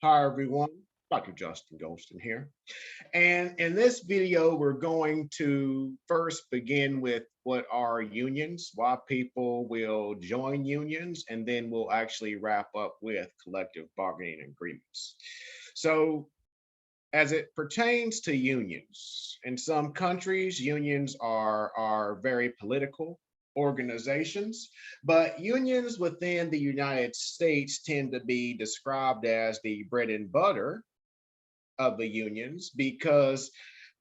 Hi everyone, Dr. Justin Golston here. And in this video, we're going to first begin with what are unions, why people will join unions, and then we'll actually wrap up with collective bargaining agreements. So as it pertains to unions, in some countries, unions are very political organizations, but unions within the United States tend to be described as the bread and butter of the unions because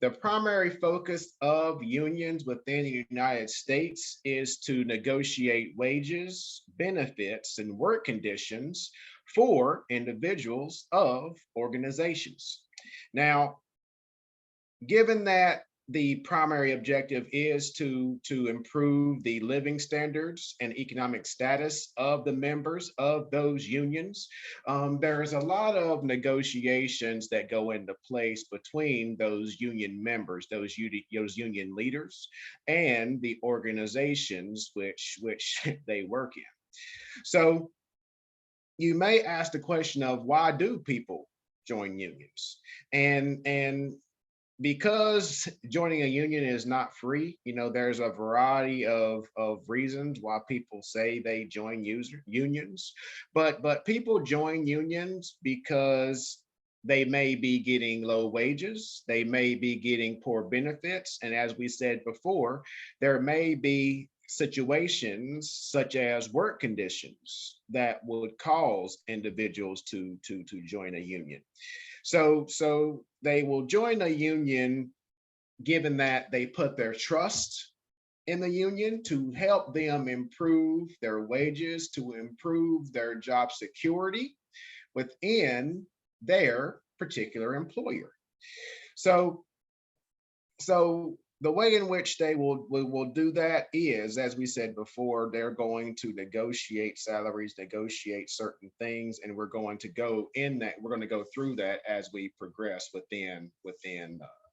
the primary focus of unions within the United States is to negotiate wages, benefits, and work conditions for individuals of organizations. Now, given that the primary objective is to improve the living standards and economic status of the members of those unions, there's a lot of negotiations that go into place between those union members, those union leaders, and the organizations which they work in. So you may ask the question of why do people join unions? And because joining a union is not free, there's a variety of reasons why people say they join unions, but people join unions because they may be getting low wages, they may be getting poor benefits, and as we said before, there may be situations such as work conditions that would cause individuals to join a union. So they will join a union given that they put their trust in the union to help them improve their wages, to improve their job security within their particular employer. So the way in which they will do that is, as we said before, they're going to negotiate salaries, negotiate certain things, and we're going to go through that as we progress within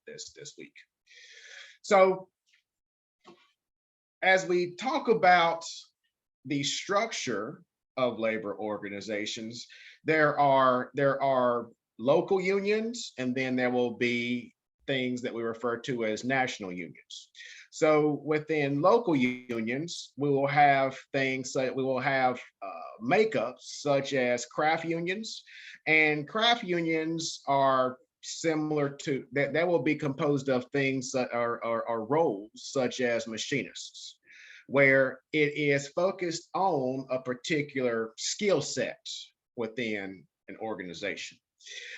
this week. So as we talk about the structure of labor organizations, there are local unions, and then there will be things that we refer to as national unions. So within local unions, we will have things that we will have makeups such as craft unions, and craft unions are similar to that will be composed of things that are roles such as machinists, where it is focused on a particular skill set within an organization.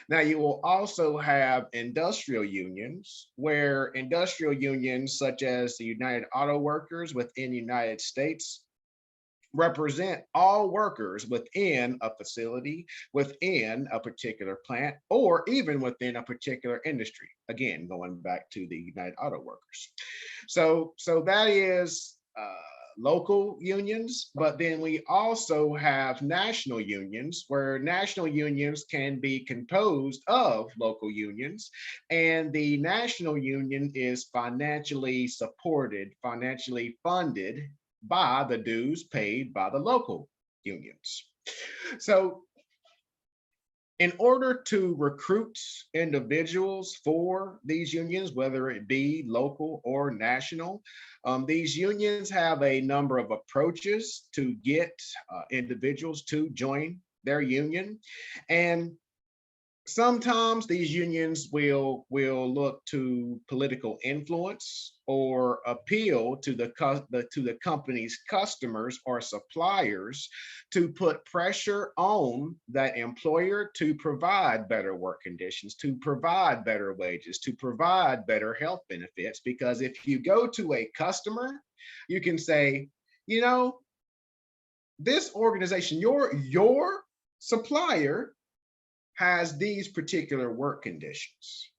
Now, you will also have industrial unions, where industrial unions such as the United Auto Workers within the United States represent all workers within a facility, within a particular plant, or even within a particular industry. Again, going back to the United Auto Workers. So that is local unions, but then we also have national unions, where national unions can be composed of local unions, and the national union is financially supported, financially funded by the dues paid by the local unions. So in order to recruit individuals for these unions, whether it be local or national, these unions have a number of approaches to get individuals to join their union. And sometimes these unions will look to political influence or appeal to the company's customers or suppliers to put pressure on that employer to provide better work conditions, to provide better wages, to provide better health benefits. Because if you go to a customer, you can say, this organization, your supplier has these particular work conditions.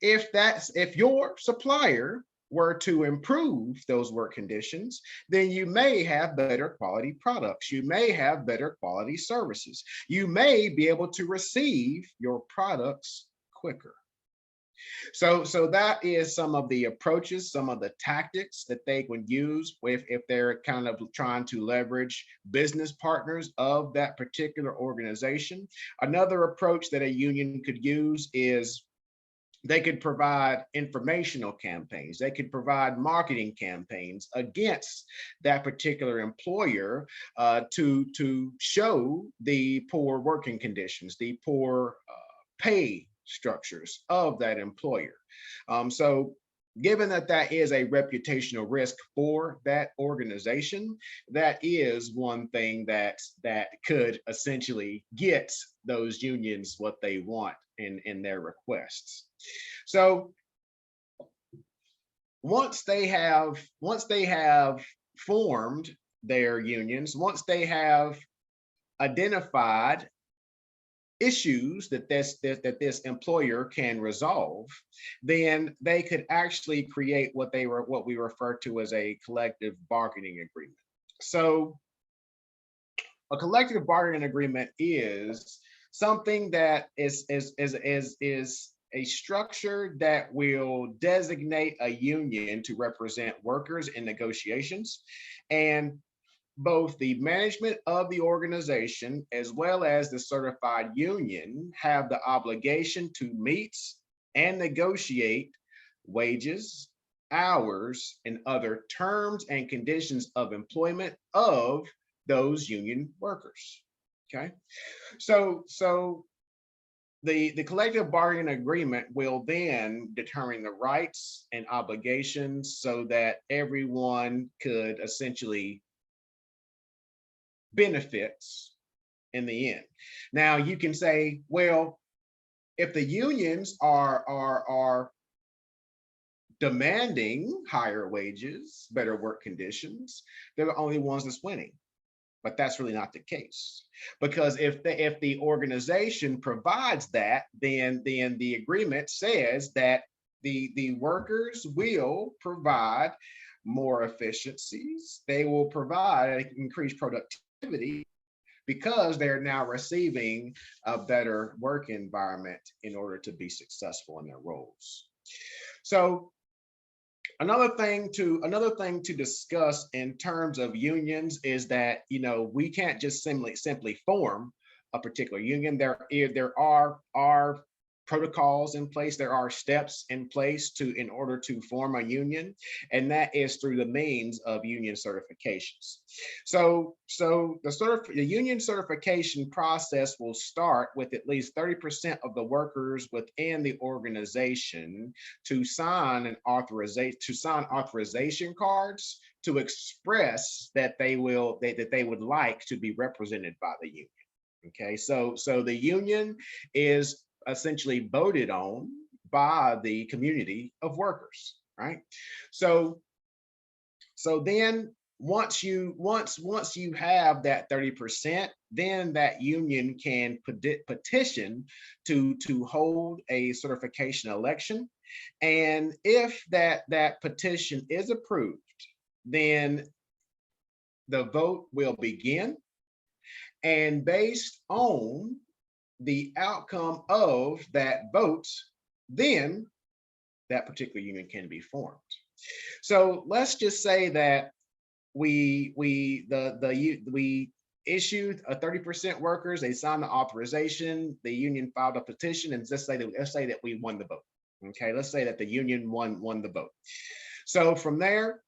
If your supplier were to improve those work conditions, then you may have better quality products. You may have better quality services. You may be able to receive your products quicker. So that is some of the approaches, some of the tactics that they would use if they're kind of trying to leverage business partners of that particular organization. Another approach that a union could use is they could provide informational campaigns. They could provide marketing campaigns against that particular employer to show the poor working conditions, the poor pay structures of that employer. So given that that is a reputational risk for that organization, that is one thing that could essentially get those unions what they want in their requests. So once they have formed their unions, once they have identified issues that this employer can resolve, then they could actually create what we refer to as a collective bargaining agreement. So a collective bargaining agreement is something that is a structure that will designate a union to represent workers in negotiations, and both the management of the organization as well as the certified union have the obligation to meet and negotiate wages, hours, and other terms and conditions of employment of those union workers. Okay, so the collective bargaining agreement will then determine the rights and obligations so that everyone could essentially benefits in the end. Now you can say, well, if the unions are demanding higher wages, better work conditions, they're the only ones that's winning. But that's really not the case, because if the organization provides that, then the agreement says that the workers will provide more efficiencies. They will provide increased productivity because they're now receiving a better work environment in order to be successful in their roles. So another thing to discuss in terms of unions is that, you know, we can't just simply form a particular union. There are protocols in place, there are steps in place in order to form a union, and that is through the means of union certifications. So the union certification process will start with at least 30% of the workers within the organization to sign authorization cards to express that they would like to be represented by the union. Okay, so the union is essentially voted on by the community of workers, right? So then once you have that 30%, then that union can petition to hold a certification election. And if that petition is approved, then the vote will begin. And based on the outcome of that vote, then that particular union can be formed. So let's just say that we issued a 30% workers, they signed the authorization, the union filed a petition, and let's say that we won the vote. Okay, let's say that the union won the vote. So from there,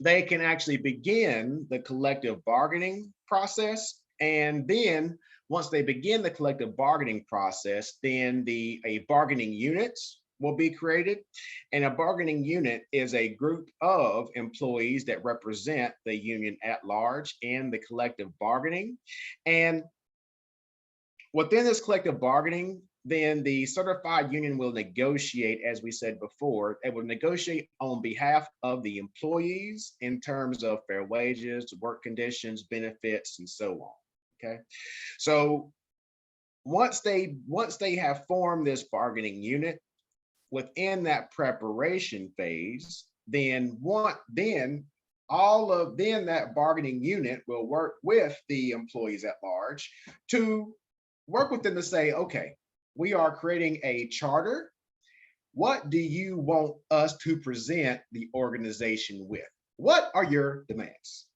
they can actually begin the collective bargaining process, and then once they begin the collective bargaining process, then a bargaining unit will be created. And a bargaining unit is a group of employees that represent the union at large in the collective bargaining. And within this collective bargaining, then the certified union will negotiate, as we said before, it will negotiate on behalf of the employees in terms of fair wages, work conditions, benefits, and so on. Okay, so once they have formed this bargaining unit, within that preparation phase, then that bargaining unit will work with the employees at large to work with them to say, okay, we are creating a charter, What do you want us to present the organization with? What are your demands?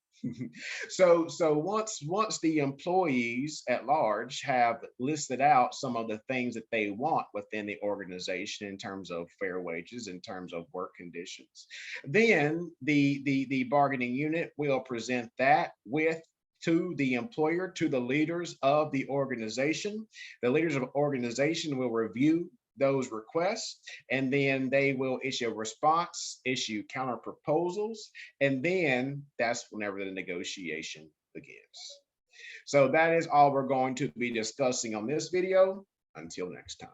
So once the employees at large have listed out some of the things that they want within the organization in terms of fair wages, in terms of work conditions, then the bargaining unit will present that with to the employer, to the leaders of the organization. The leaders of the organization will review those requests, and then they will issue a response, issue counter proposals, and then that's whenever the negotiation begins. So that is all we're going to be discussing on this video. Until next time.